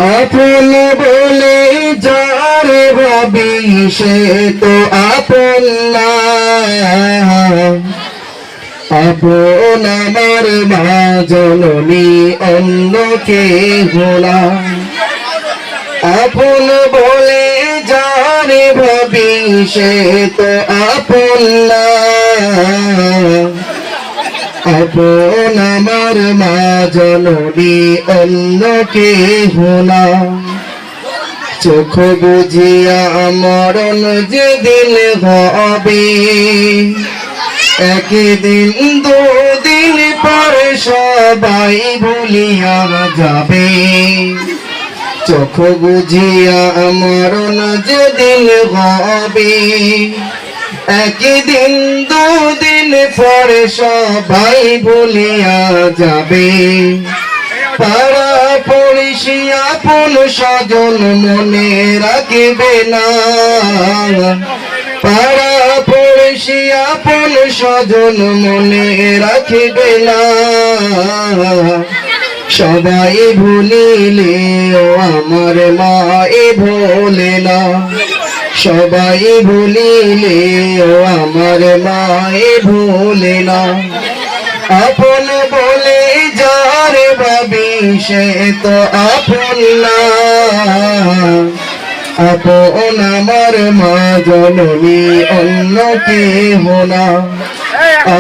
আপন বলে যারে ভাবি সে তো আপন না। আপন আমার মা জননী অন্য কেহ না। আপন বলে যারে ভাবি সে তো আপন না। আপন আমার মা জননী অন্য কেহ না। চোখ বুঝিয়া মরণ যেদিন হবে, একদিন দুদিন পরে সবাই ভুলিয়া যাবে। চোখ বুঝিয়া মরণ যেদিন হবে, একদিন দুদিন পরে সবাই ভুলিয়া যাবে। পাড়া পড়শি আপন স্বজন মনে রাখবে না। পাড়া পড়শি আপন স্বজন মনে রাখবে না। সবাই ভুলিলে আমার মা ভোলে না। সবাই ভুলিলে আমার মা ভোলে না। আপন বলে যারে ভাবি সে তো আপন না। আপন আমার মা জননী অন্য কেহ না।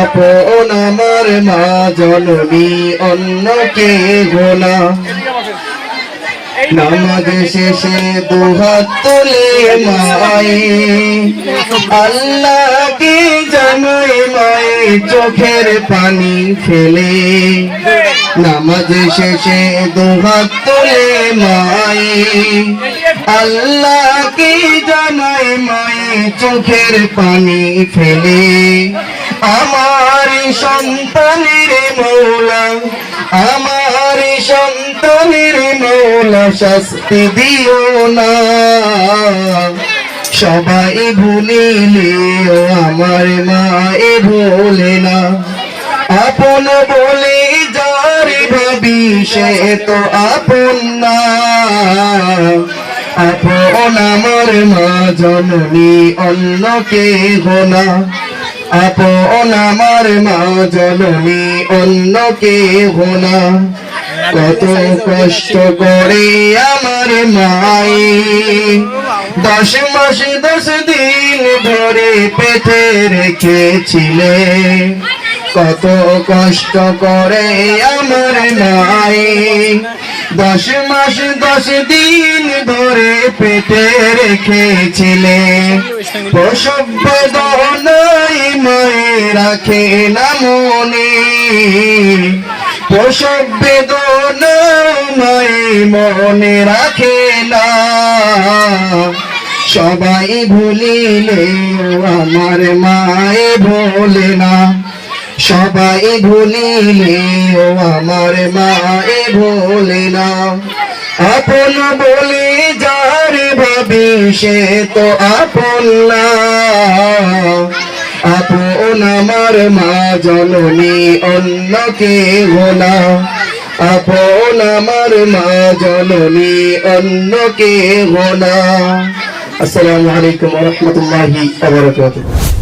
আপন আমার মা জননী অন্য কেহ না। নামাজ শেষে দুহাত তুলে মায়ে আল্লাহকে জানাই মায়ে চোখের পানি ফেলে। নামাজ শেষে দুহাত তুলে মায়ে আল্লাহকে জানাই মায়ে চোখের পানি ফেলে। আমার সন্তানের মৌলা, আমার সন্তানের মৌলা শাস্তি দিও না। সবাই ভুলিলে আমার মা ভোলে না। আপন বলে যারে ভাবি সে তো আপন না। আপন আমার মা জননী অন্য কেহ না। আপন আমার মা জননী অন্য কেহ না। কত কষ্ট করে আমার মায়ে 10 মাস 10 দিন ধরে পেটে রেখেছিলে। কত কষ্ট করে আমার মায়ে 10 মাস 10 দিন ধরে পেটে রেখেছিলে। প্রসব বেদনাই মায়ে রাখে না মনে। প্রসব বেদনা মায়ে মনে রাখে না। সবাই ভুলিলে আমার মায়ে ভোলে না। সবাই ভুলিলে আমার মায়ে ভোলে না। আপন বলে যারে ভাবি সে তো আপন না। আপন আমার মা জননী অন্য কেহ না। আপন আমার মা জননী অন্য কেহ না। আসসালামু আলাইকুম ওয়া রাহমাতুল্লাহি ওয়া বারাকাতুহু।